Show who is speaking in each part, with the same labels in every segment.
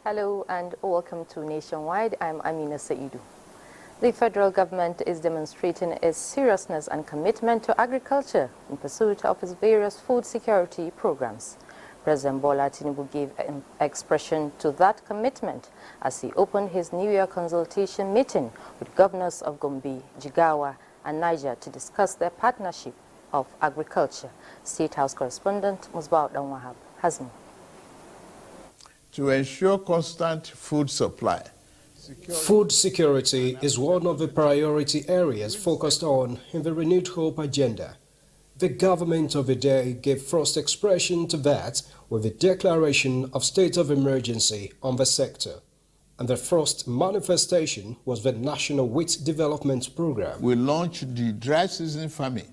Speaker 1: Hello and welcome to Nationwide. I'm Amina Saidu. The federal government is demonstrating its seriousness and commitment to agriculture in pursuit of its various food security programs. President Bola Tinubu gave expression to that commitment as he opened his New Year consultation meeting with governors of Gombe, Jigawa and Niger to discuss their partnership of agriculture. State House correspondent Musbah Danwahab has more.
Speaker 2: To ensure constant food supply.
Speaker 3: Food security is one of the priority areas focused on in the Renewed Hope agenda. The government of the day gave first expression to that with the declaration of state of emergency on the sector. And the first manifestation was the National Wheat Development Program.
Speaker 2: We launched the dry season farming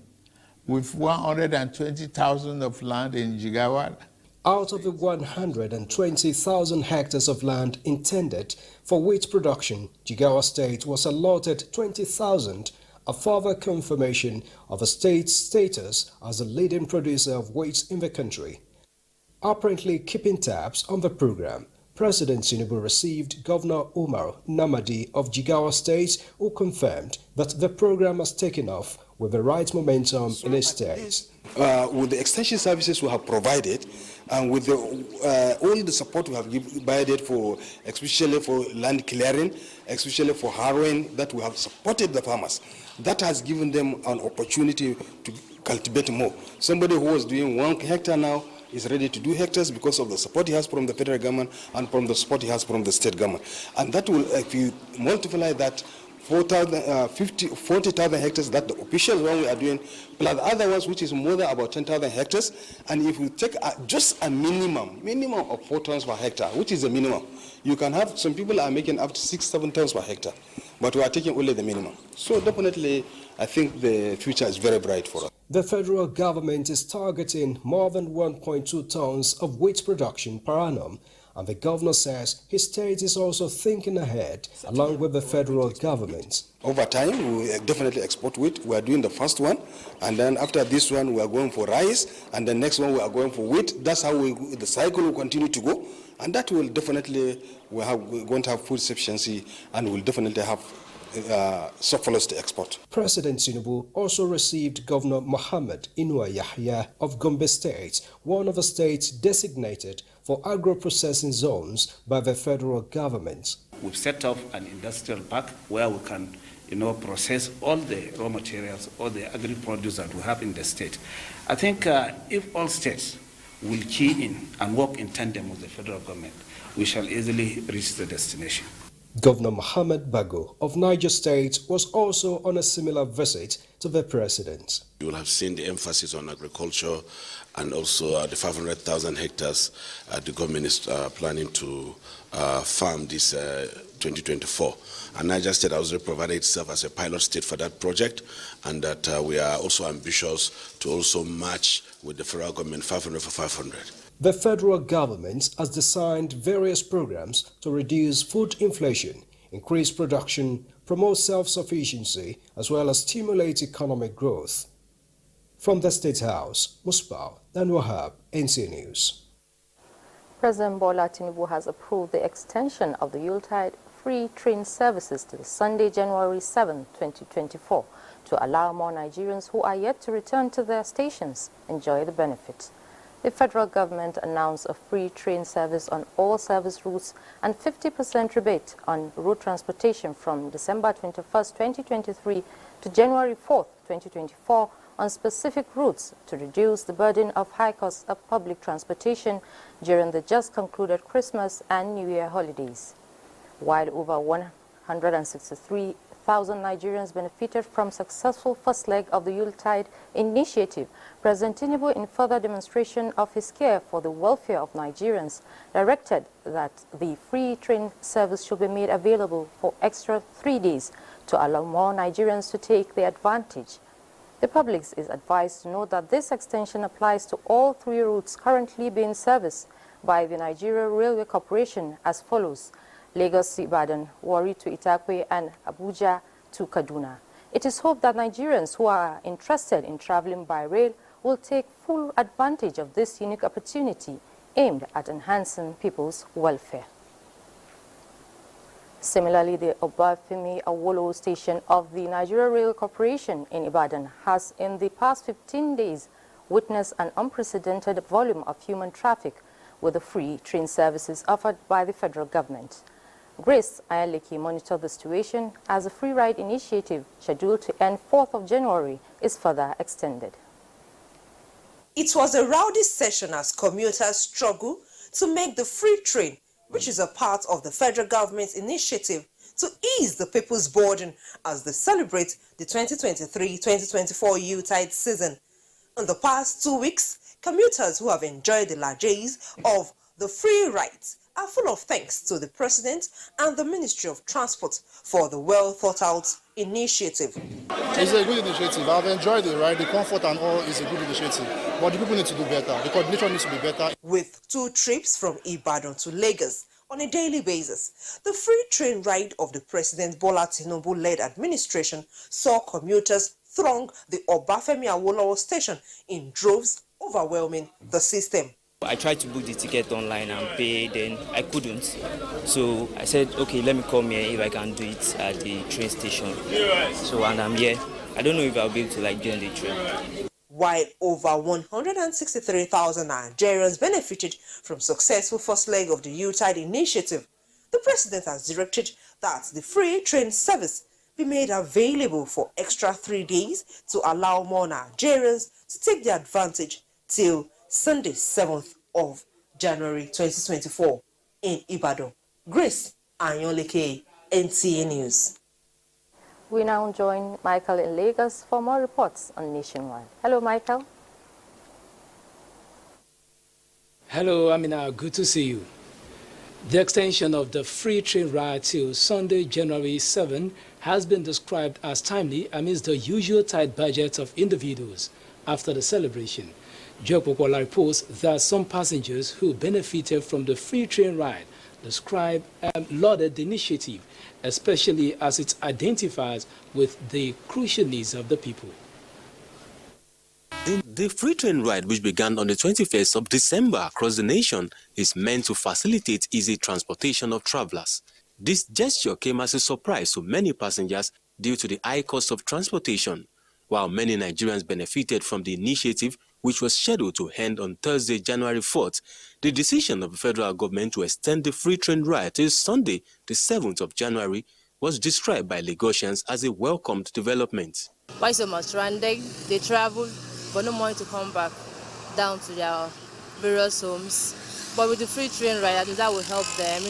Speaker 2: with 120,000 of land in Jigawa.
Speaker 3: Out of the 120,000 hectares of land intended for wheat production, Jigawa State was allotted 20,000, a further confirmation of the state's status as the leading producer of wheat in the country. Apparently keeping tabs on the program, President Tinubu received Governor Umar Namadi of Jigawa State, who confirmed that the program has taken off with the right momentum in his state.
Speaker 4: With the extension services we have provided, and with all the support we have provided for, especially for land clearing, especially for harrowing, that we have supported the farmers, that has given them an opportunity to cultivate more. Somebody who was doing 1 hectare now is ready to do hectares because of the support he has from the federal government and from the support he has from the state government. And that will, if you multiply that, 40,000 hectares that the official one we are doing, plus the other ones which is more than about 10,000 hectares. And if we take just a minimum of 4 tons per hectare, which is the minimum, you can have, some people are making up to 6-7 tons per hectare, but we are taking only the minimum. So definitely, I think the future is very bright for us.
Speaker 3: The federal government is targeting more than 1.2 tons of wheat production per annum, and the governor says his state is also thinking ahead along with the federal government.
Speaker 4: Over time, we definitely export wheat. We are doing the first one, and then after this one, we are going for rice, and the next one we are going for wheat. That's how the cycle will continue to go, and that will definitely, we're going to have food sufficiency, and we'll definitely have surplus to export.
Speaker 3: President Tinubu also received Governor Mohammed Inua Yahya of Gombe State, one of the states designated for agro-processing zones by the federal government.
Speaker 5: We've set up an industrial park where we can, process all the raw materials, all the agri-produce that we have in the state. I think if all states will key in and work in tandem with the federal government, we shall easily reach the destination.
Speaker 3: Governor Mohammed Bago of Niger State was also on a similar visit to the president.
Speaker 6: You will have seen the emphasis on agriculture and also the 500,000 hectares the government is planning to farm this 2024. And Niger State has already provided itself as a pilot state for that project, and that we are also ambitious to also match with the federal government 500 for 500.
Speaker 3: The federal government has designed various programs to reduce food inflation, increase production, promote self-sufficiency, as well as stimulate economic growth. From the State House, Musbah Danwahab, NTA News.
Speaker 1: President Bola Tinubu has approved the extension of the Yuletide free train services to Sunday, January 7, 2024, to allow more Nigerians who are yet to return to their stations enjoy the benefits. The federal government announced a free train service on all service routes and 50% rebate on road transportation from December 21, 2023 to January 4, 2024 on specific routes to reduce the burden of high costs of public transportation during the just concluded Christmas and New Year holidays. While over 163,000 Nigerians benefited from successful first leg of the Yuletide initiative, President Tinubu, in further demonstration of his care for the welfare of Nigerians, directed that the free train service should be made available for extra 3 days to allow more Nigerians to take the advantage. The public is advised to note that this extension applies to all 3 routes currently being serviced by the Nigeria Railway Corporation as follows: Lagos to Ibadan, Warri to Itakwe, and Abuja to Kaduna. It is hoped that Nigerians who are interested in traveling by rail will take full advantage of this unique opportunity aimed at enhancing people's welfare. Similarly, the Obafemi Awolowo station of the Nigeria Rail Corporation in Ibadan has in the past 15 days witnessed an unprecedented volume of human traffic with the free train services offered by the federal government. Grace Ayaleki monitored the situation as the free ride initiative, scheduled to end 4th of January, is further extended.
Speaker 7: It was a rowdy session as commuters struggle to make the free train, which is a part of the federal government's initiative to ease the people's burden as they celebrate the 2023-2024 Yuletide season. In the past 2 weeks, commuters who have enjoyed the largesse of the free rides are full of thanks to the President and the Ministry of Transport for the well-thought-out initiative.
Speaker 8: It's a good initiative. I've enjoyed it, right? The comfort and all is a good initiative. But the people need to do better. The coordination needs to be better.
Speaker 7: With 2 trips from Ibadan to Lagos on a daily basis, the free train ride of the President Bola Tinubu-led administration saw commuters throng the Obafemi Awolowo station in droves, overwhelming the system.
Speaker 9: I tried to book the ticket online and pay, then I couldn't. So I said, okay, let me come here if I can do it at the train station. So, and I'm here. I don't know if I'll be able to join the train.
Speaker 7: While over 163,000 Nigerians benefited from successful first leg of the Yuletide initiative, the President has directed that the free train service be made available for extra 3 days to allow more Nigerians to take the advantage till Sunday, 7th of January 2024 in Ibadan. Grace Ayonleke, NTA News.
Speaker 1: We now join Michael in Lagos for more reports on Nationwide. Hello, Michael.
Speaker 10: Hello, Amina. Good to see you. The extension of the free train ride till Sunday, January 7, has been described as timely amidst the usual tight budgets of individuals after the celebration. Joe Popola reports that some passengers who benefited from the free train ride described and lauded the initiative, especially as it identifies with the crucial needs of the people.
Speaker 11: The free train ride, which began on the 21st of December across the nation, is meant to facilitate easy transportation of travelers. This gesture came as a surprise to many passengers due to the high cost of transportation. While many Nigerians benefited from the initiative, which was scheduled to end on Thursday, January 4th, the decision of the federal government to extend the free train ride till Sunday, the 7th of January, was described by Lagosians as a welcomed development.
Speaker 12: Why so much? They travel, but no money to come back down to their various homes. But with the free train ride, I think that will help them,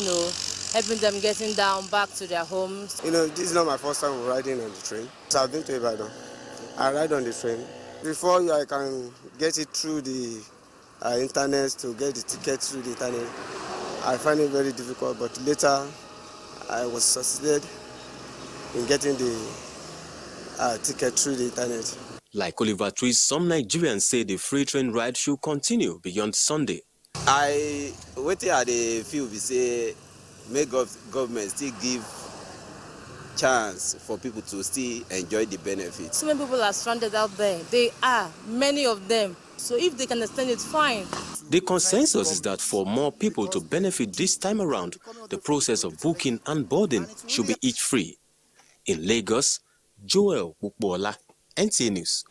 Speaker 12: helping them getting down back to their homes.
Speaker 13: This is not my first time riding on the train. So I've been to Ibadan. I ride on the train. Before I can get it through the internet, to get the ticket through the internet, I find it very difficult, but later I was succeeded in getting the ticket through the internet.
Speaker 11: Like Oliver Twist, some Nigerians say the free train ride should continue beyond Sunday.
Speaker 14: I wait at the few we say make government still give chance for people to still enjoy the benefits.
Speaker 12: So many people are stranded out there. They are, many of them. So if they can extend it, fine.
Speaker 11: The consensus is that for more people to benefit this time around, the process of booking and boarding should be each free. In Lagos, Joel Bukbola, NTA News.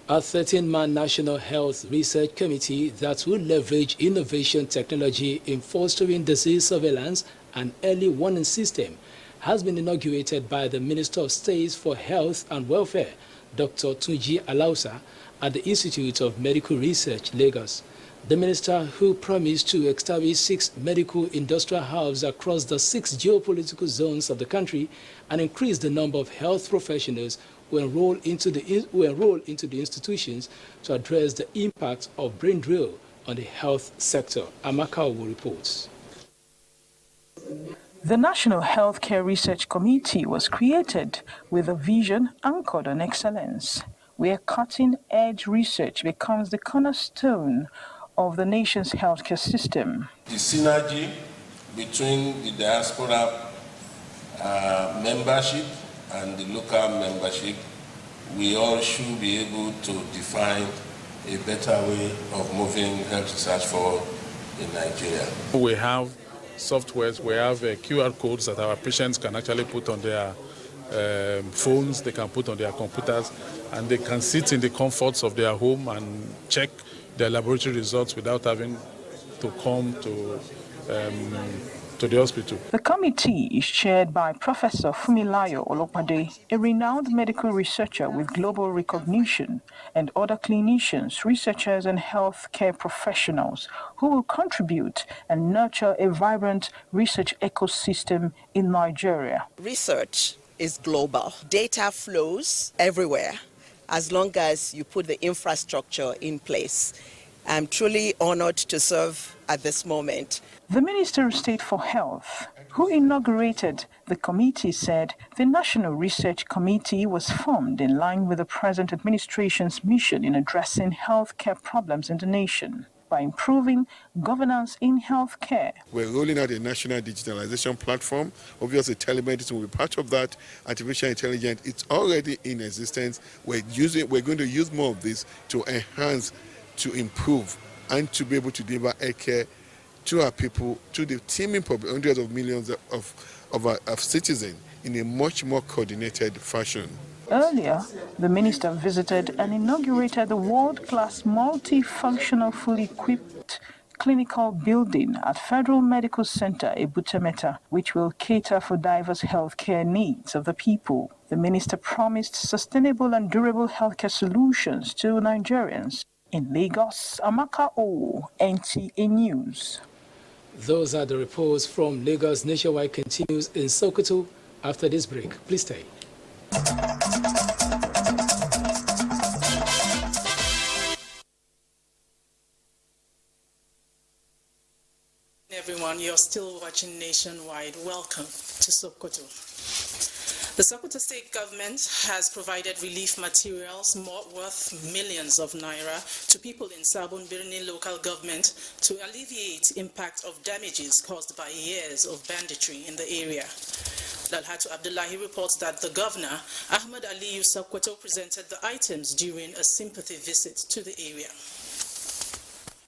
Speaker 10: A 13-man National Health Research Committee that will leverage innovation technology in fostering disease surveillance and early warning system has been inaugurated by the Minister of State for Health and Welfare, Dr. Tunji Alausa, at the Institute of Medical Research, Lagos. The minister, who promised to establish 6 medical industrial hubs across the 6 geopolitical zones of the country and increase the number of health professionals who enroll into the institutions to address the impact of brain drain on the health sector. Amaka Owo reports.
Speaker 15: The National Healthcare Research Committee was created with a vision anchored on excellence, where cutting-edge research becomes the cornerstone of the nation's healthcare system.
Speaker 16: The synergy between the diaspora membership and the local membership, we all should be able to define a better way of moving health research forward in Nigeria.
Speaker 17: We have softwares, we have QR codes that our patients can actually put on their phones, they can put on their computers, and they can sit in the comforts of their home and check their laboratory results without having to come to the hospital.
Speaker 15: The committee is chaired by Professor Fumilayo Olopade, a renowned medical researcher with global recognition, and other clinicians, researchers, and healthcare professionals who will contribute and nurture a vibrant research ecosystem in Nigeria.
Speaker 18: Research is global. Data flows everywhere as long as you put the infrastructure in place. I'm truly honored to serve at this moment.
Speaker 15: The Minister of State for Health, who inaugurated the committee, said the National Research Committee was formed in line with the present administration's mission in addressing healthcare problems in the nation by improving governance in healthcare.
Speaker 19: We're rolling out a national digitalization platform. Obviously, telemedicine will be part of that. Artificial intelligence, it's already in existence. We're going to use more of this to enhance, to improve, and to be able to deliver care to our people, to the teeming public, hundreds of millions of citizens in a much more coordinated fashion.
Speaker 15: Earlier, the minister visited and inaugurated the world-class multifunctional, fully equipped clinical building at Federal Medical Center Ebutemeta, which will cater for diverse healthcare needs of the people. The minister promised sustainable and durable healthcare solutions to Nigerians. In Lagos, Amaka Owo, NTA News.
Speaker 10: Those are the reports from Lagos. Nationwide continues in Sokoto after this break. Please stay.
Speaker 20: Everyone, you're still watching Nationwide. Welcome to Sokoto. The Sokoto state government has provided relief materials worth millions of naira to people in Sabon Birni local government to alleviate impact of damages caused by years of banditry in the area. Dalhatu Abdullahi reports that the governor, Ahmed Aliyu Sokoto, presented the items during a sympathy visit to the area.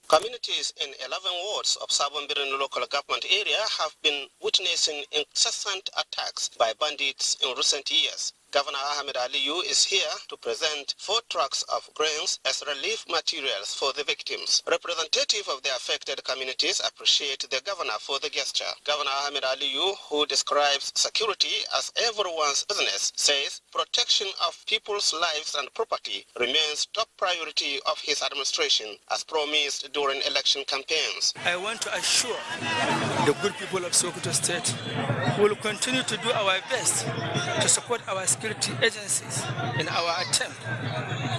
Speaker 21: Communities in 11 wards of Sabon Birni local government area have been witnessing incessant attacks by bandits in recent years. Governor Ahmed Aliyu is here to present 4 trucks of grains as relief materials for the victims. Representatives of the affected communities appreciate the governor for the gesture. Governor Ahmed Aliyu, who describes security as everyone's business, says protection of people's lives and property remains top priority of his administration, as promised during election campaigns.
Speaker 22: I want to assure the good people of Sokoto State we will continue to do our best to support our security agencies in our attempt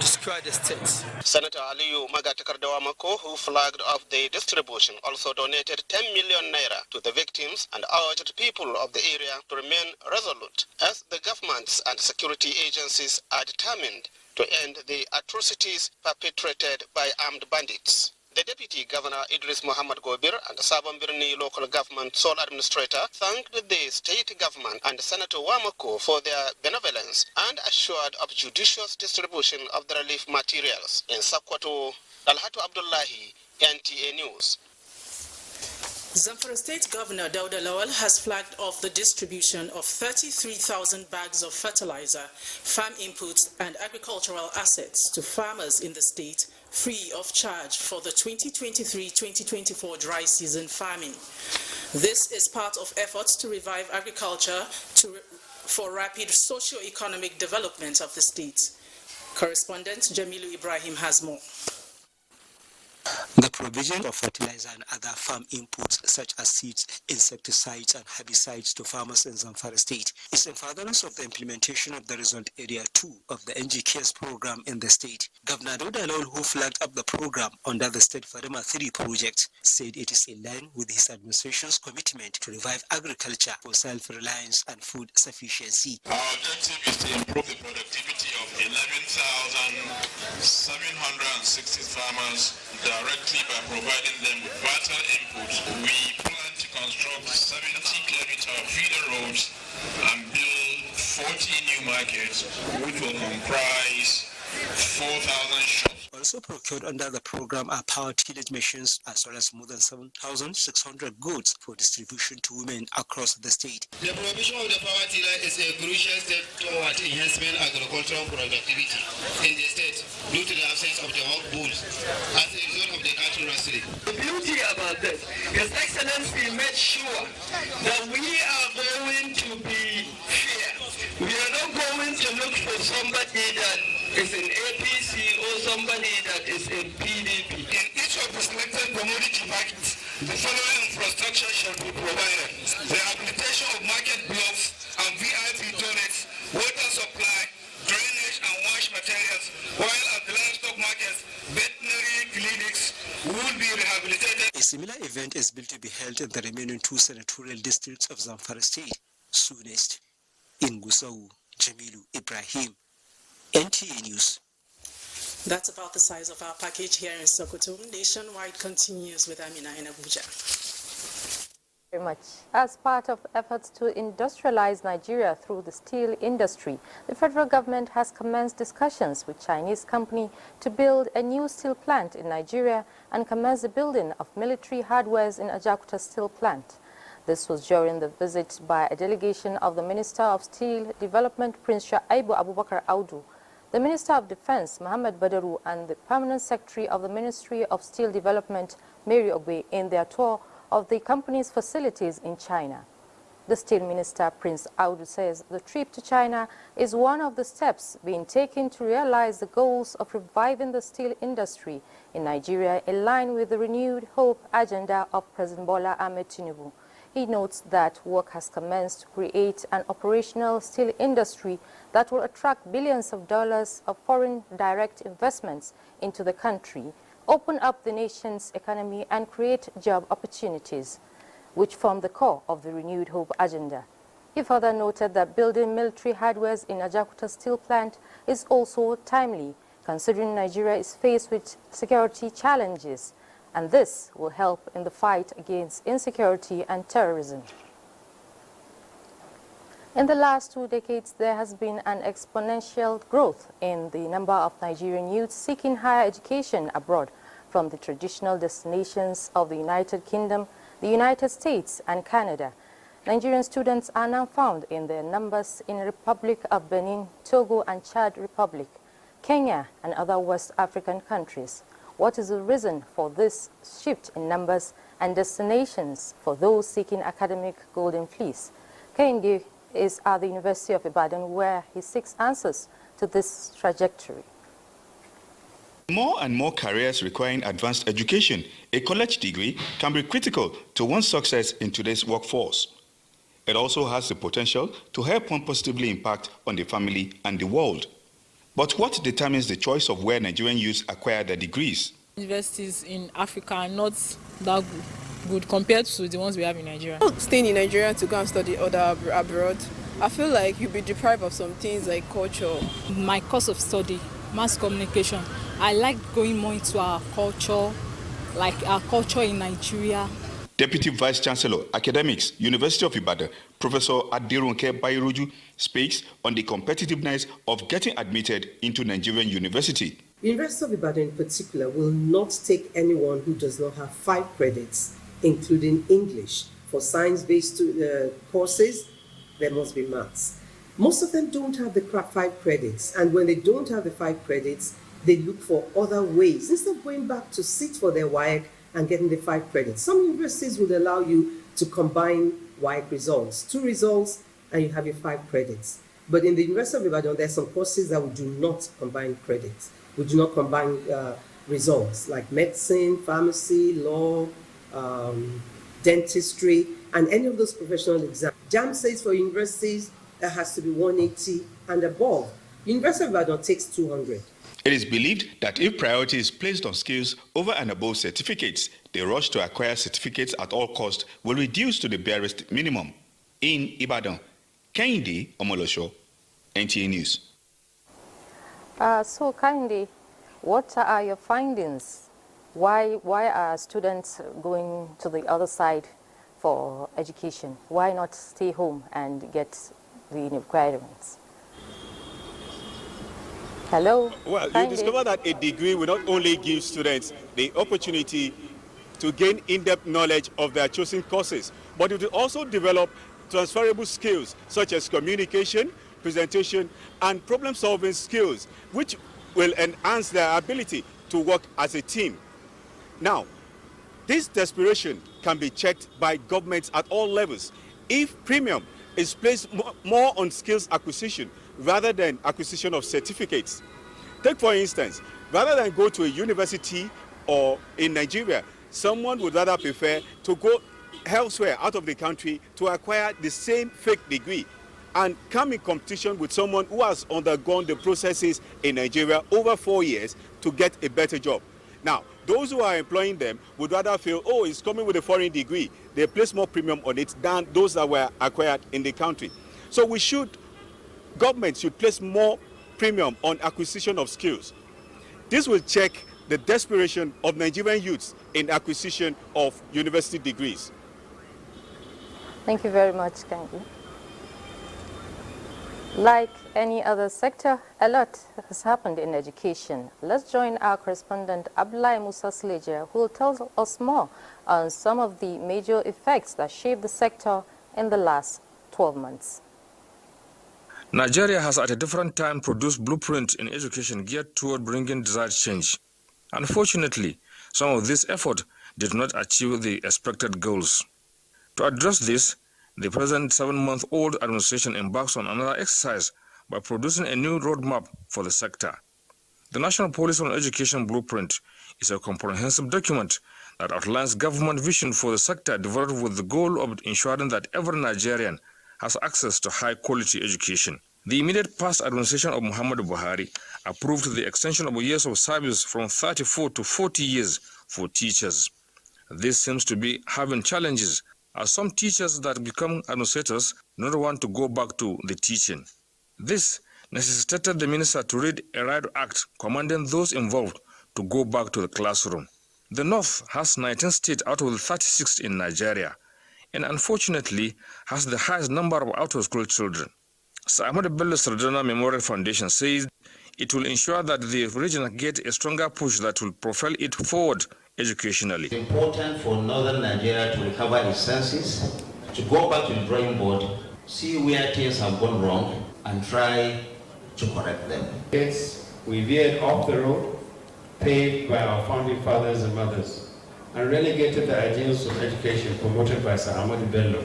Speaker 22: to secure the state.
Speaker 21: Senator Aliyu Magatakardawamako, who flagged off the distribution, also donated 10 million naira to the victims and urged people of the area to remain resolute as the governments and security agencies are determined to end the atrocities perpetrated by armed bandits. The Deputy Governor Idris Muhammad Gobir and Sabon Birni local government sole administrator thanked the state government and Senator Wamako for their benevolence and assured of judicious distribution of the relief materials. In Sokoto, Dalhatu Abdullahi, NTA News.
Speaker 20: Zamfara State Governor Dauda Lawal has flagged off the distribution of 33,000 bags of fertilizer, farm inputs and agricultural assets to farmers in the state free of charge for the 2023-2024 dry season farming. This is part of efforts to revive agriculture for rapid socio-economic development of the state. Correspondent Jamilu Ibrahim has more.
Speaker 2: The provision of fertilizer and other farm inputs such as seeds, insecticides and herbicides to farmers in Zamfara state is in furtherance of the implementation of the Result Area 2 of the NG Cares program in the state. Governor Dodalol, who flagged up the program under the State Farima 3 project, said it is in line with his administration's commitment to revive agriculture for self-reliance and food sufficiency.
Speaker 4: Our objective is to improve the productivity of 11,760 farmers directly by providing them with vital inputs. We plan to construct 70 kilometer feeder roads and build 40 new markets, which will comprise 4,000 shops.
Speaker 2: Also procured under the program are power tillage machines as well as more than 7,600 goods for distribution to women across the state.
Speaker 23: The provision of the power tiller is a crucial step toward enhancing agricultural productivity in the state due to the absence of the hog bulls as a result of the cattle rustling.
Speaker 24: The beauty about this, His Excellency made sure that we are going to be fair. We are not going to look for somebody that is in APC or somebody that is in PDP.
Speaker 4: In each of the selected commodity markets, the following infrastructure shall be provided: the habilitation of market blocks and VIP toilets, water supply, drainage and wash materials, while at the livestock markets, veterinary clinics will be rehabilitated.
Speaker 2: A similar event is built to be held in the remaining 2 senatorial districts of Zamfara state soonest. In Gusau, Jamilu Ibrahim, NTA News.
Speaker 20: That's about the size of our package here in Sokoto. Nationwide continues with Amina in Abuja.
Speaker 1: Very much. As part of efforts to industrialize Nigeria through the steel industry, the federal government has commenced discussions with Chinese company to build a new steel plant in Nigeria and commence the building of military hardwares in Ajakuta steel plant. This was during the visit by a delegation of the Minister of Steel Development, Prince Shaibu Abubakar Audu, the Minister of Defense, Mohammed Badaru, and the Permanent Secretary of the Ministry of Steel Development, Mary Ogbe, in their tour of the company's facilities in China. The Steel Minister, Prince Audu, says the trip to China is one of the steps being taken to realize the goals of reviving the steel industry in Nigeria in line with the renewed hope agenda of President Bola Ahmed Tinubu. He notes that work has commenced to create an operational steel industry that will attract billions of dollars of foreign direct investments into the country, open up the nation's economy and create job opportunities, which form the core of the renewed hope agenda. He further noted that building military hardware in Ajakuta steel plant is also timely, considering Nigeria is faced with security challenges, and this will help in the fight against insecurity and terrorism. In the last 2 decades, there has been an exponential growth in the number of Nigerian youths seeking higher education abroad from the traditional destinations of the United Kingdom, the United States, and Canada. Nigerian students are now found in their numbers in the Republic of Benin, Togo, and Chad Republic, Kenya, and other West African countries. What is the reason for this shift in numbers and destinations for those seeking academic golden fleece? Kenge is at the University of Ibadan, where he seeks answers to this trajectory.
Speaker 25: More and more careers requiring advanced education, a college degree can be critical to one's success in today's workforce. It also has the potential to help one positively impact on the family and the world. But what determines the choice of where Nigerian youths acquire their degrees?
Speaker 26: Universities in Africa are not that good compared to the ones we have in Nigeria.
Speaker 27: Staying in Nigeria to go and study abroad, I feel like you'll be deprived of some things like culture.
Speaker 26: My course of study, mass communication, I like going more into our culture, like our culture in Nigeria.
Speaker 25: Deputy Vice Chancellor, Academics, University of Ibadan, Professor Adirunke Bairuju, speaks on the competitiveness of getting admitted into Nigerian university.
Speaker 28: University of Ibadan in particular will not take anyone who does not have 5 credits, including English. For science-based courses, there must be maths. Most of them don't have the 5 credits, and when they don't have the 5 credits, they look for other ways. Instead of going back to sit for their WAEC and getting the 5 credits, some universities would allow you to combine WAEC results, 2 results, and you have your 5 credits. But in the University of Ibadan, there are some courses that we do not combine credits. We do not combine results, like medicine, pharmacy, law, dentistry, and any of those professional exams. JAM says for universities, that has to be 180 and above. University of Ibadan takes 200.
Speaker 25: It is believed that if priority is placed on skills over and above certificates, the rush to acquire certificates at all costs will reduce to the barest minimum. In Ibadan, Kehinde Omolosho, NTA News.
Speaker 1: So Kehinde, what are your findings? Why are students going to the other side for education? Why not stay home and get the requirements? Hello?
Speaker 3: Well, you discover that a degree will not only give students the opportunity to gain in-depth knowledge of their chosen courses, but it will also develop transferable skills such as communication, presentation, and problem-solving skills, which will enhance their ability to work as a team. Now, this desperation can be checked by governments at all levels if premium is placed more on skills acquisition rather than acquisition of certificates. Take for instance, rather than go to a university or in Nigeria, someone would rather prefer to go elsewhere out of the country to acquire the same fake degree and come in competition with someone who has undergone the processes in Nigeria over 4 years to get a better job. Now, those who are employing them would rather feel, oh, it's coming with a foreign degree. They place more premium on it than those that were acquired in the country. So government should place more premium on acquisition of skills. This will check the desperation of Nigerian youths in acquisition of university degrees.
Speaker 1: Thank you very much, Kehinde. Like any other sector, a lot has happened in education. Let's join our correspondent Abdullahi Musa Sleja, who will tell us more on some of the major effects that shaped the sector in the last 12 months.
Speaker 5: Nigeria has at a different time produced blueprints in education geared toward bringing desired change. Unfortunately, some of this effort did not achieve the expected goals. To address this, the present 7-month-old administration embarks on another exercise by producing a new roadmap for the sector. The National Policy on Education Blueprint is a comprehensive document that outlines government vision for the sector developed with the goal of ensuring that every Nigerian has access to high-quality education. The immediate past administration of Muhammadu Buhari approved the extension of years of service from 34 to 40 years for teachers. This seems to be having challenges, as some teachers that become administrators do not want to go back to the teaching. This necessitated the minister to read a riot act commanding those involved to go back to the classroom. The North has 19 states out of the 36 in Nigeria, and unfortunately has the highest number of out-of-school children. Sir Ahmad Bello Sardana Memorial Foundation says it will ensure that the region gets a stronger push that will propel it forward educationally.
Speaker 6: It's important for northern Nigeria to recover its senses, to go back to the drawing board, see where things have gone wrong, and try to correct them.
Speaker 7: Yes, we veered off the road paved by our founding fathers and mothers, and relegated the ideals of education promoted by Sir Ahmad Bello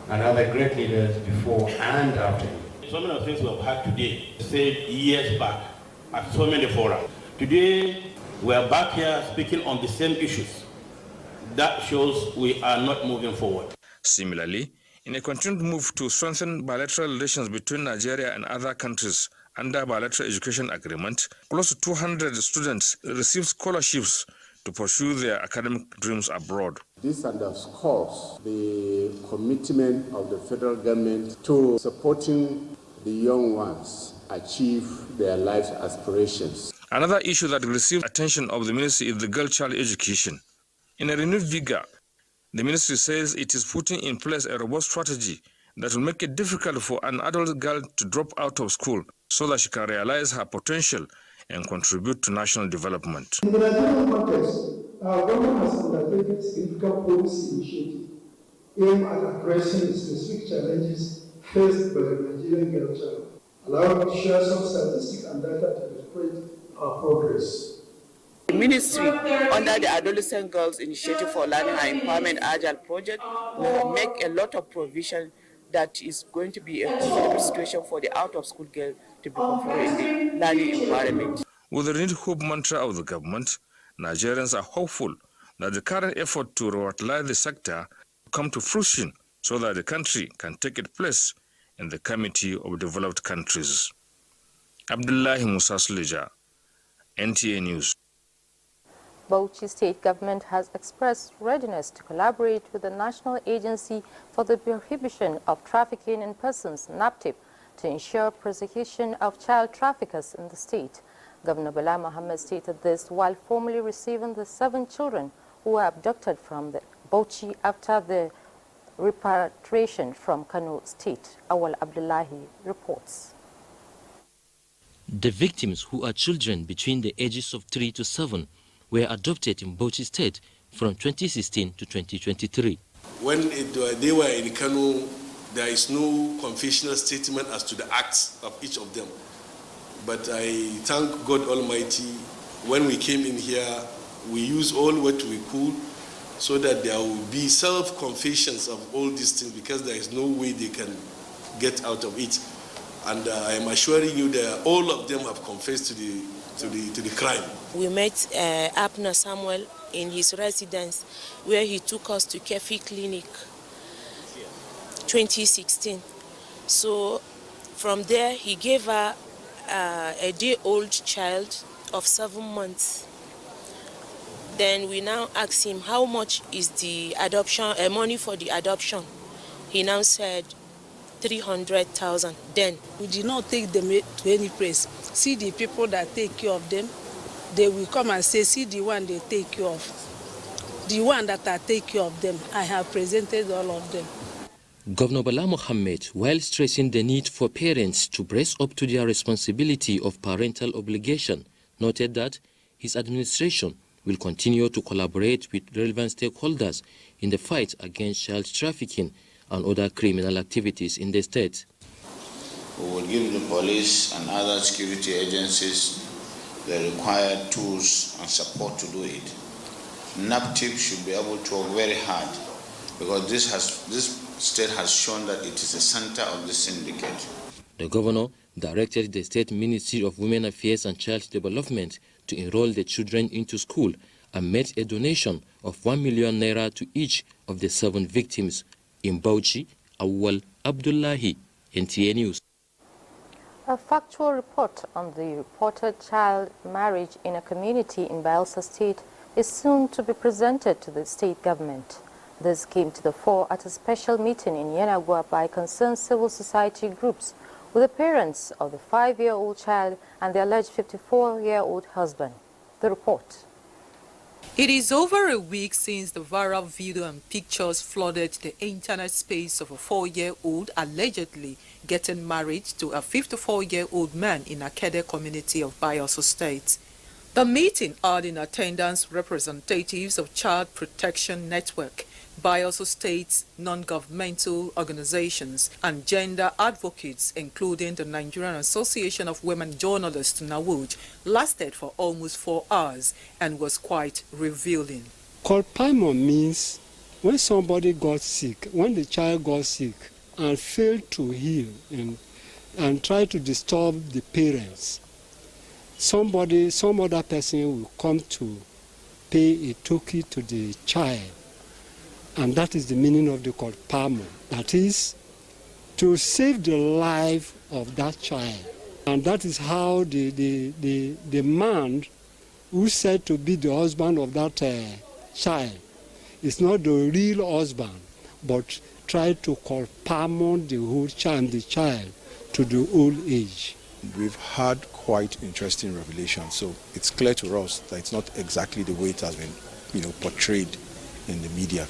Speaker 7: and other great leaders before and after him.
Speaker 8: So many of things we have had today, said years back at so many fora. Today, we are back here speaking on the same issues. That shows we are not moving forward.
Speaker 5: Similarly, in a continued move to strengthen bilateral relations between Nigeria and other countries under bilateral education agreement, close to 200 students received scholarships to pursue their academic dreams abroad.
Speaker 9: This underscores the commitment of the federal government to supporting the young ones achieve their life aspirations.
Speaker 5: Another issue that received attention of the ministry is the girl-child education. In a renewed vigor, the ministry says it is putting in place a robust strategy that will make it difficult for an adult girl to drop out of school so that she can realize her potential and contribute to national development.
Speaker 13: In the Nigerian context, our government has undertaken significant policy initiatives aimed at addressing the specific challenges faced by the Nigerian girl child. Allow me to share some statistics and data to illustrate our progress.
Speaker 18: The ministry, under the Adolescent Girls Initiative for Learning and Empowerment Agile project, will make a lot of provision
Speaker 10: that is going to be a comfortable situation for the out-of-school girl to be comfortable in the learning environment.
Speaker 5: With the renewed hope mantra of the government, Nigerians are hopeful that the current effort to revitalize the sector will come to fruition so that the country can take its place in the Committee of Developed Countries. Abdullahi Musa Suleja, NTA News.
Speaker 1: Bauchi State Government has expressed readiness to collaborate with the National Agency for the Prohibition of Trafficking in Persons, NAPTIP, to ensure prosecution of child traffickers in the state. Governor Bala Mohammed stated this while formally receiving the 7 children who were abducted from the Bauchi after the repatriation from Kano State. Awal Abdullahi reports.
Speaker 11: The victims, who are children between the ages of 3 to 7, were adopted in Bauchi State from 2016 to 2023.
Speaker 12: When they were in Kano, there is no confessional statement as to the acts of each of them. But I thank God Almighty, when we came in here, we used all what we could so that there will be self-confessions of all these things, because there is no way they can get out of it. And I am assuring you that all of them have confessed to the crime.
Speaker 14: We met Abner Samuel in his residence, where he took us to Kefi Clinic 2016. So from there he gave her a day-old child of 7 months. Then we now asked him how much is the adoption money for the adoption. He now said 300,000. Then
Speaker 15: we did not take them to any place. See the people that take care of them, they will come and say, see the one they take care of. The one that I take care of them, I have presented all of them.
Speaker 11: Governor Bala Mohammed, while stressing the need for parents to brace up to their responsibility of parental obligation, noted that his administration will continue to collaborate with relevant stakeholders in the fight against child trafficking and other criminal activities in the state.
Speaker 16: We will give the police and other security agencies the required tools and support to do it. NAPTIP should be able to work very hard, because this state has shown that it is the center of the syndicate.
Speaker 11: The governor directed the State Ministry of Women Affairs and Child Development to enroll the children into school and made a donation of 1 million naira to each of the 7 victims. In Bauchi, Awal Abdullahi, NTA News.
Speaker 1: A factual report on the reported child marriage in a community in Bayelsa State is soon to be presented to the state government. This came to the fore at a special meeting in Enugu by concerned civil society groups with the parents of the 5-year-old child and the alleged 54-year-old husband. The report.
Speaker 17: It is over a week since the viral video and pictures flooded the internet space of a 4-year-old allegedly getting married to a 54-year-old man in Akede community of Bayelsa State. The meeting had in attendance representatives of Child Protection Network, Bayelsa State's non-governmental organizations, and gender advocates, including the Nigerian Association of Women Journalists, NAWOJ, lasted for almost 4 hours and was quite revealing.
Speaker 19: Colpamon means when somebody got sick, when the child got sick and failed to heal and tried to disturb the parents, some other person will come to pay a token to the child. And that is the meaning of the Colpamon. That is, to save the life of that child. And that is how the man who said to be the husband of that child is not the real husband, but tried to Colpamon the child to the old age.
Speaker 29: We've had quite interesting revelations, so it's clear to us that it's not exactly the way it has been, portrayed in the media.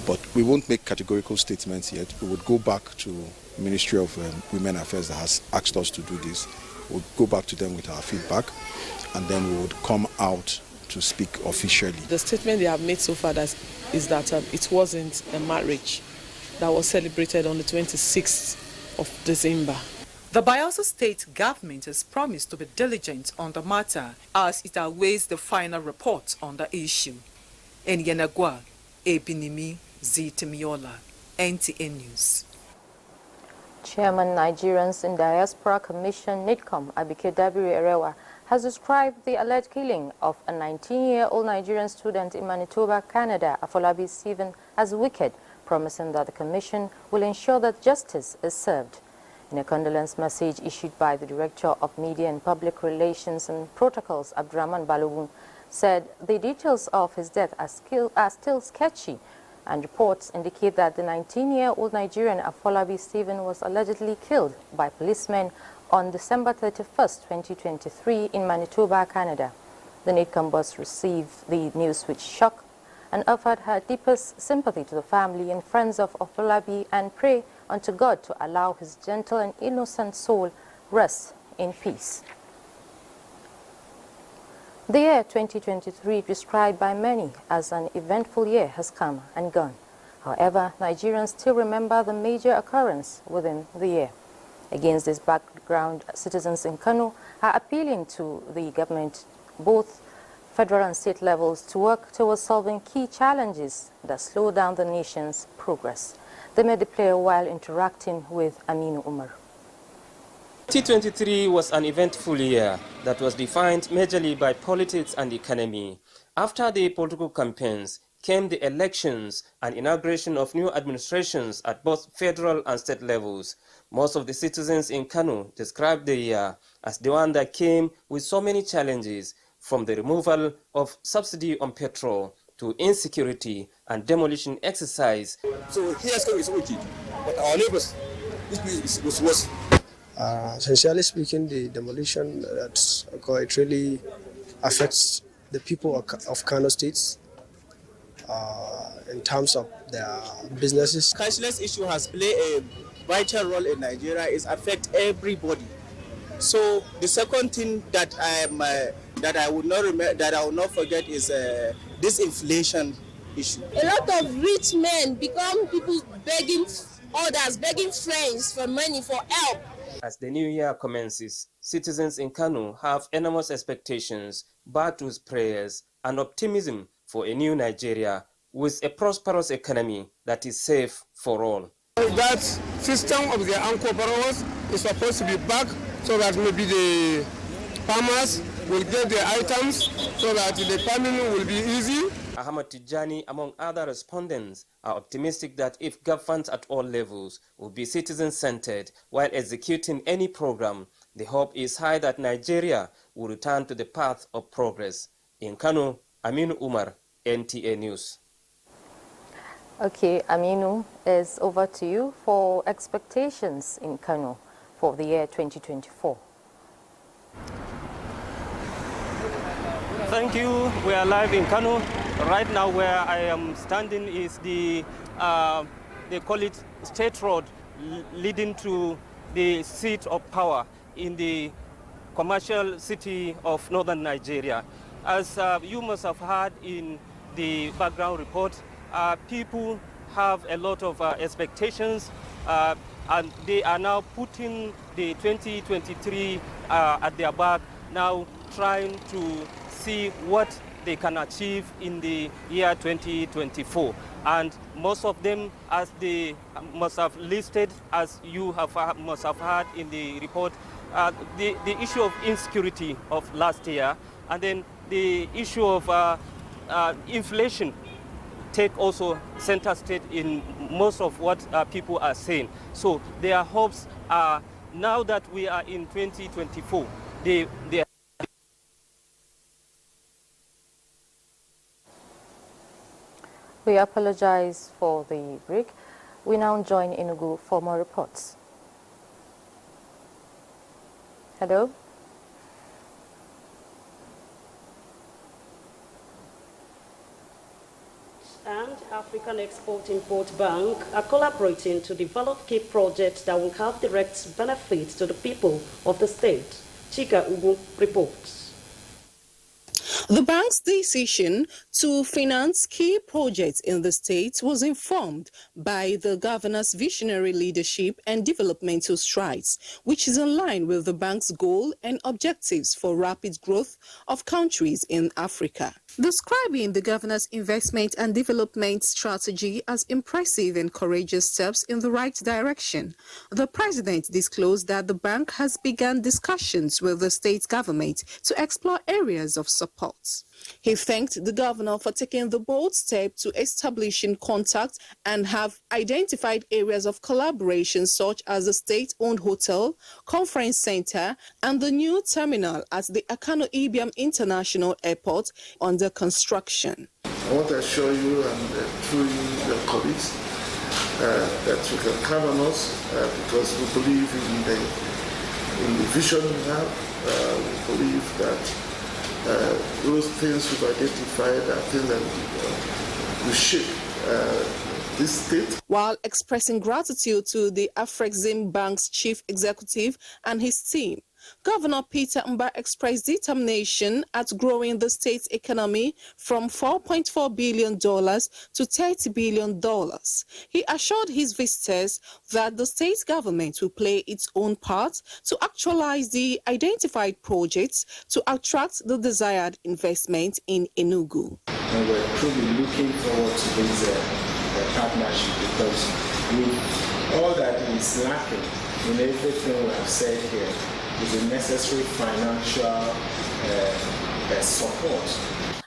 Speaker 29: But we won't make categorical statements yet. We would go back to the Ministry of Women Affairs that has asked us to do this. We'll go back to them with our feedback, and then we would come out to speak officially.
Speaker 15: The statement they have made so far is that it wasn't a marriage that was celebrated on the 26th of December.
Speaker 17: The Bayelsa State government has promised to be diligent on the matter as it awaits the final report on the issue. In Yenagua, Ebinimi Zitemiola, NTA News.
Speaker 1: Chairman Nigerians in Diaspora Commission NIDCOM, Abike Dabiri Erewa, has described the alleged killing of a 19-year-old Nigerian student in Manitoba, Canada, Afolabi Stephen, as wicked, promising that the commission will ensure that justice is served. In a condolence message issued by the Director of Media and Public Relations and Protocols, Abdurrahman Balogun, said the details of his death are still sketchy, and reports indicate that the 19-year-old Nigerian Afolabi Stephen was allegedly killed by policemen on December 31st, 2023 in Manitoba, Canada. The NIDCOM boss received the news with shock and offered her deepest sympathy to the family and friends of Afolabi and pray unto God to allow his gentle and innocent soul rest in peace. The year 2023, described by many as an eventful year, has come and gone. However, Nigerians still remember the major occurrence within the year. Against this background, citizens in Kano are appealing to the government, both federal and state levels, to work towards solving key challenges that slow down the nation's progress. They made the play while interacting with Aminu Umar.
Speaker 2: 2023 was an eventful year that was defined majorly by politics and economy. After the political campaigns came the elections and inauguration of new administrations at both federal and state levels. Most of the citizens in Kano described the year as the one that came with so many challenges, from the removal of subsidy on petrol to insecurity and demolition exercise.
Speaker 4: So here's Kano is okay, but our neighbors, this place was worse.
Speaker 20: Essentially speaking, the demolition it really affects the people of Kano State in terms of their businesses.
Speaker 21: Cashless issue has played a vital role in Nigeria. It affects everybody. So the second thing that I will not forget is this inflation issue.
Speaker 22: A lot of rich men become people begging others, begging friends for money, for help.
Speaker 2: As the new year commences, citizens in Kano have enormous expectations, backed with prayers and optimism for a new Nigeria with a prosperous economy that is safe for all.
Speaker 4: That system of the anchor borrowers is supposed to be back so that maybe the farmers will get their items so that the farming will be easy.
Speaker 2: Ahmad Tijani, among other respondents, are optimistic that if governments at all levels will be citizen-centered while executing any program, the hope is high that Nigeria will return to the path of progress. In Kano, Aminu Umar, NTA News.
Speaker 1: Okay, Aminu, is over to you for expectations in Kano for the year 2024.
Speaker 2: Thank you. We are live in Kano. Right now where I am standing is they call it State Road leading to the seat of power in the commercial city of northern Nigeria. As you must have heard in the background report, people have a lot of expectations and they are now putting the 2023 at their back, now trying to see what they can achieve in the year 2024. And most of them, as they must have listed, as you must have heard in the report, the issue of insecurity of last year, and then the issue of inflation take also center stage in most of what people are saying. So their hopes are, now that we are in 2024, they
Speaker 1: We apologize for the break. We now join Enugu for more reports. Hello?
Speaker 23: And African Export-Import Bank are collaborating to develop key projects that will have direct benefits to the people of the state. Chika Ugu reports.
Speaker 3: The bank's decision to finance key projects in the state was informed by the governor's visionary leadership and developmental strides, which is in line with the bank's goal and objectives for rapid growth of countries in Africa. Describing the governor's investment and development strategy as impressive and courageous steps in the right direction, the president disclosed that the bank has begun discussions with the state government to explore areas of support. He thanked the governor for taking the bold step to establishing contact and have identified areas of collaboration such as the state-owned hotel, conference center, and the new terminal at the Akano Ibiam International Airport under construction.
Speaker 6: I want to assure you and through you, your colleagues, that you can count on us because we believe in the vision we have. We believe that those things we've identified are things that will shape this state.
Speaker 3: While expressing gratitude to the Afrexim Bank's chief executive and his team, Governor Peter Mba expressed determination at growing the state's economy from $4.4 billion to $30 billion. He assured his visitors that the state government will play its own part to actualize the identified projects to attract the desired investment in Enugu.
Speaker 7: And we're truly looking forward to this partnership because with all that is lacking in everything we have said here, is the necessary financial support.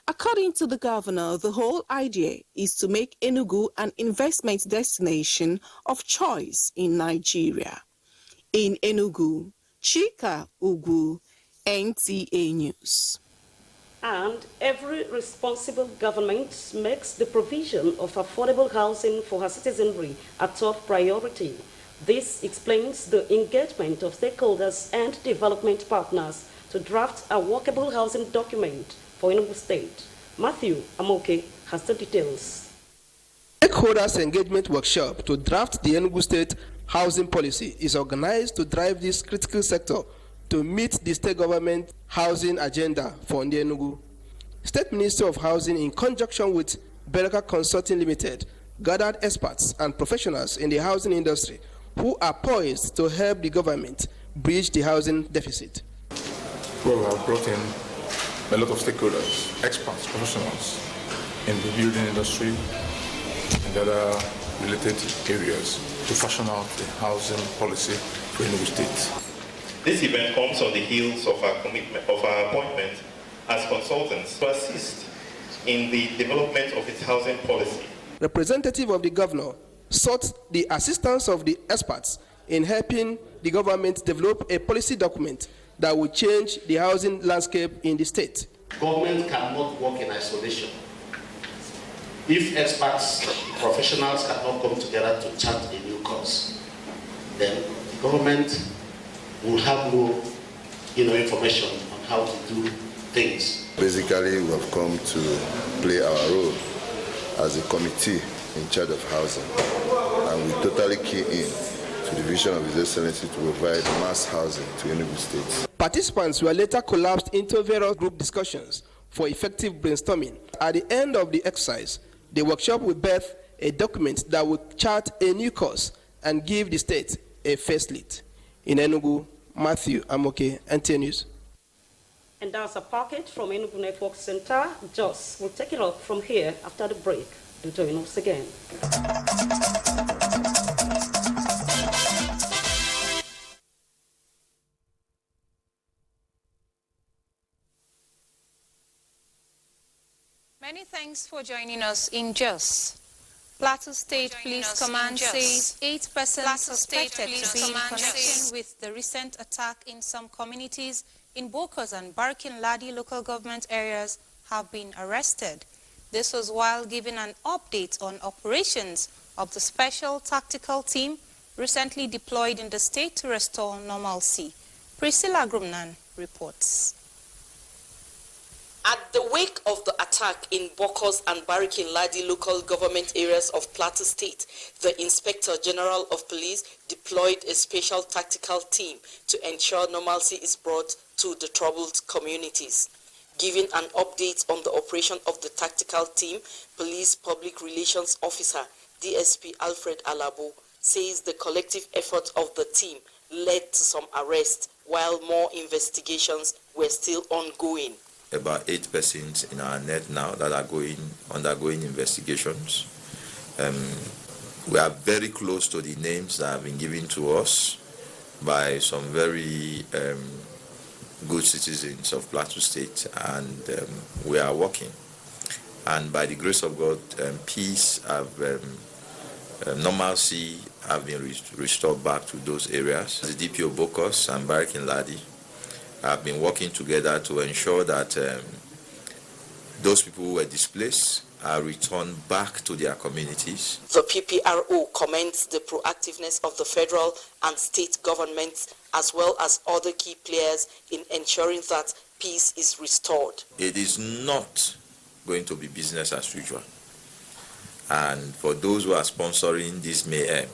Speaker 3: According to the governor, the whole idea is to make Enugu an investment destination of choice in Nigeria. In Enugu, Chika Ugu, NTA News.
Speaker 23: And every responsible government makes the provision of affordable housing for her citizenry a top priority. This explains the engagement of stakeholders and development partners to draft a workable housing document for Enugu State. Matthew Amoke has the details.
Speaker 8: Stakeholders engagement workshop to draft the Enugu State housing policy is organized to drive this critical sector to meet the state government housing agenda for Enugu. State Ministry of Housing, in conjunction with Beraka Consulting Limited, gathered experts and professionals in the housing industry who are poised to help the government bridge the housing deficit.
Speaker 24: Well, we have brought in a lot of stakeholders, experts, professionals in the building industry and other related areas to fashion out the housing policy for Enugu State.
Speaker 25: This event comes on the heels of our commitment of our appointment as consultants to assist in the development of its housing policy.
Speaker 8: Representative of the governor sought the assistance of the experts in helping the government develop a policy document that will change the housing landscape in the state.
Speaker 26: Government cannot work in isolation. If experts, professionals cannot come together to chart a new course, then the government will have no information on how to do things.
Speaker 27: Basically, we have come to play our role as a committee in charge of housing, and we totally key in to the vision of His Excellency to provide mass housing to Enugu State.
Speaker 8: Participants were later collapsed into various group discussions for effective brainstorming. At the end of the exercise, the workshop will birth a document that will chart a new course and give the state a facelift. In Enugu, Matthew Amoke, NTA News.
Speaker 23: And that's a package from Enugu Network Center. Jos will take it up from here after the break. Do join us again.
Speaker 28: Many thanks for joining us in Jos. Plateau State Police Command says 8 persons suspected to be in connection with the recent attack in some communities in Bokos and Barkin Ladi local government areas have been arrested. This was while giving an update on operations of the Special Tactical Team recently deployed in the state to restore normalcy. Priscilla Grumnan reports.
Speaker 30: At the wake of the attack in Bokos and Barikin Ladi local government areas of Plateau State, the Inspector General of Police deployed a special tactical team to ensure normalcy is brought to the troubled communities. Giving an update on the operation of the tactical team, Police Public Relations Officer DSP Alfred Alabo says the collective effort of the team led to some arrests while more investigations were still ongoing.
Speaker 5: About 8 persons in our net now that are undergoing investigations. We are very close to the names that have been given to us by some very good citizens of Plateau State, and we are working. And by the grace of God, peace, normalcy have been restored back to those areas. The DPO Bokos and Barikin Ladi have been working together to ensure that those people who were displaced are returned back to their communities.
Speaker 30: The PPRO commends the proactiveness of the federal and state governments as well as other key players in ensuring that peace is restored.
Speaker 5: It is not going to be business as usual. And for those who are sponsoring this mayhem,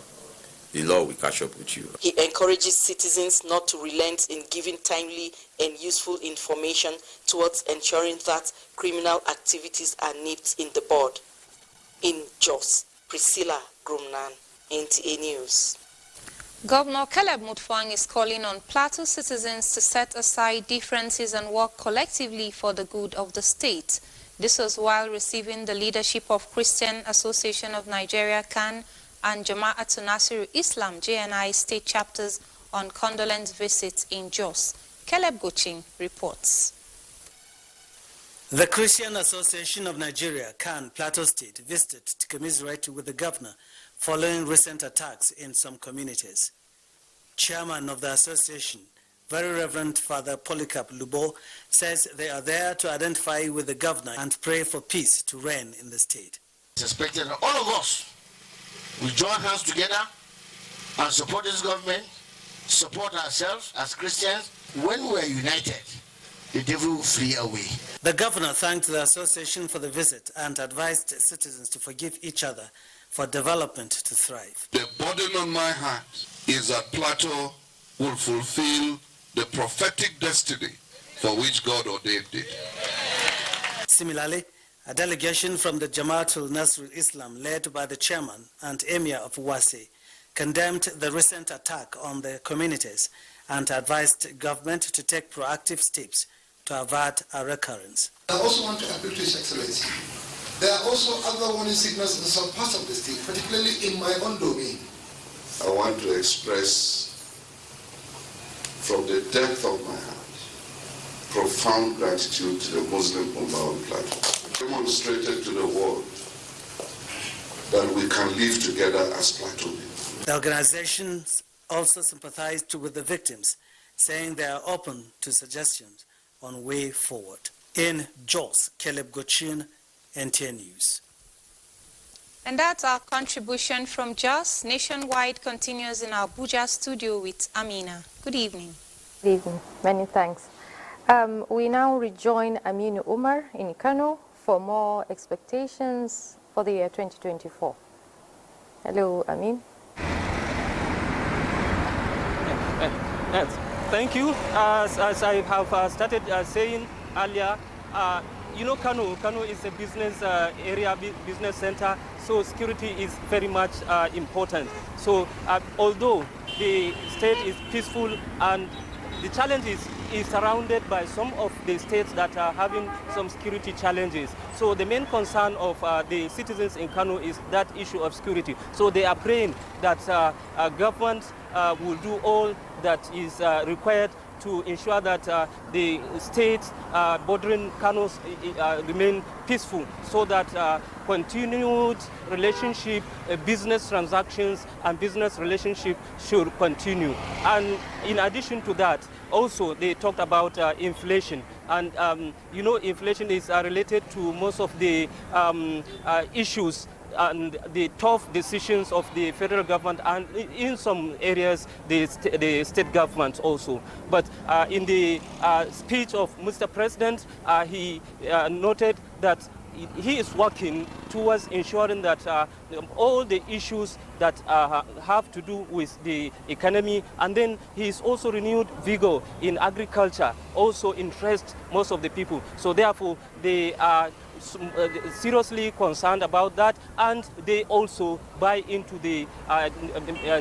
Speaker 5: the law will catch up with you.
Speaker 30: He encourages citizens not to relent in giving timely and useful information towards ensuring that criminal activities are nipped in the bud. In Jos, Priscilla Grumnan, NTA News.
Speaker 28: Governor Caleb Mutfwang is calling on Plateau citizens to set aside differences and work collectively for the good of the state. This was while receiving the leadership of Christian Association of Nigeria (CAN) and Jama'at Nasiru Islam (JNI) state chapters on condolence visits in Jos. Caleb Gochin reports.
Speaker 9: The Christian Association of Nigeria (CAN) Plateau State visited to commiserate with the governor following recent attacks in some communities. Chairman of the association, Very Reverend Father Polycarp Lubo, says they are there to identify with the governor and pray for peace to reign in the state.
Speaker 10: It's expected that all of us will join hands together and support this government, support ourselves as Christians. When we are united, the devil will flee away.
Speaker 9: The governor thanked the association for the visit and advised citizens to forgive each other for development to thrive.
Speaker 11: The burden on my heart is that Plateau will fulfill the prophetic destiny for which God ordained it.
Speaker 9: Similarly, a delegation from the Jama'atul Nasrul Islam, led by the chairman and emir of Wasi, condemned the recent attack on the communities and advised government to take proactive steps to avert a recurrence.
Speaker 12: I also want to appeal to His Excellency. There are also other warning signals in some parts of the state, particularly in my own domain.
Speaker 11: I want to express from the depth of my heart profound gratitude to the Muslim Ummah on Plateau. Demonstrated to the world that we can live together as Plateau.
Speaker 9: The organizations also sympathized with the victims, saying they are open to suggestions on way forward. In Jos, Caleb Gochin, NTA News.
Speaker 28: And that's our contribution from Jos. Nationwide continues in our Abuja studio with Amina. Good evening.
Speaker 1: Good evening. Many thanks. We now rejoin Aminu Umar in Kano for more expectations for the year 2024. Hello, Amin.
Speaker 2: Thank you. As I have started saying earlier, you know, Kano is a business area, business center, so security is very much important. So although the state is peaceful and the challenge is surrounded by some of the states that are having some security challenges. So the main concern of the citizens in Kano is that issue of security. So they are praying that government will do all that is required to ensure that the states bordering Kano remain peaceful, so that continued relationship, business transactions and business relationship should continue. And in addition to that, also they talked about inflation. And you know, inflation is related to most of the issues and the tough decisions of the federal government, and in some areas the state governments also. But in the speech of Mr. President, he noted that he is working towards ensuring that all the issues that have to do with the economy, and then he is also renewed vigor in agriculture, also interests most of the people. So therefore, they are seriously concerned about that, and they also buy into the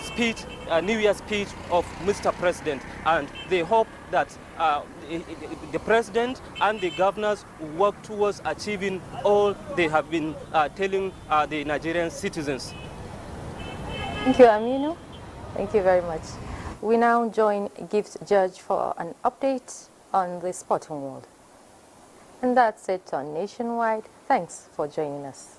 Speaker 2: speech, New Year speech of Mr. President, and they hope that the president and the governors work towards achieving all they have been telling the Nigerian citizens.
Speaker 1: Thank you, Aminu. Thank you very much. We now join Gift Judge for an update on the sporting world. And that's it on Nationwide. Thanks for joining us.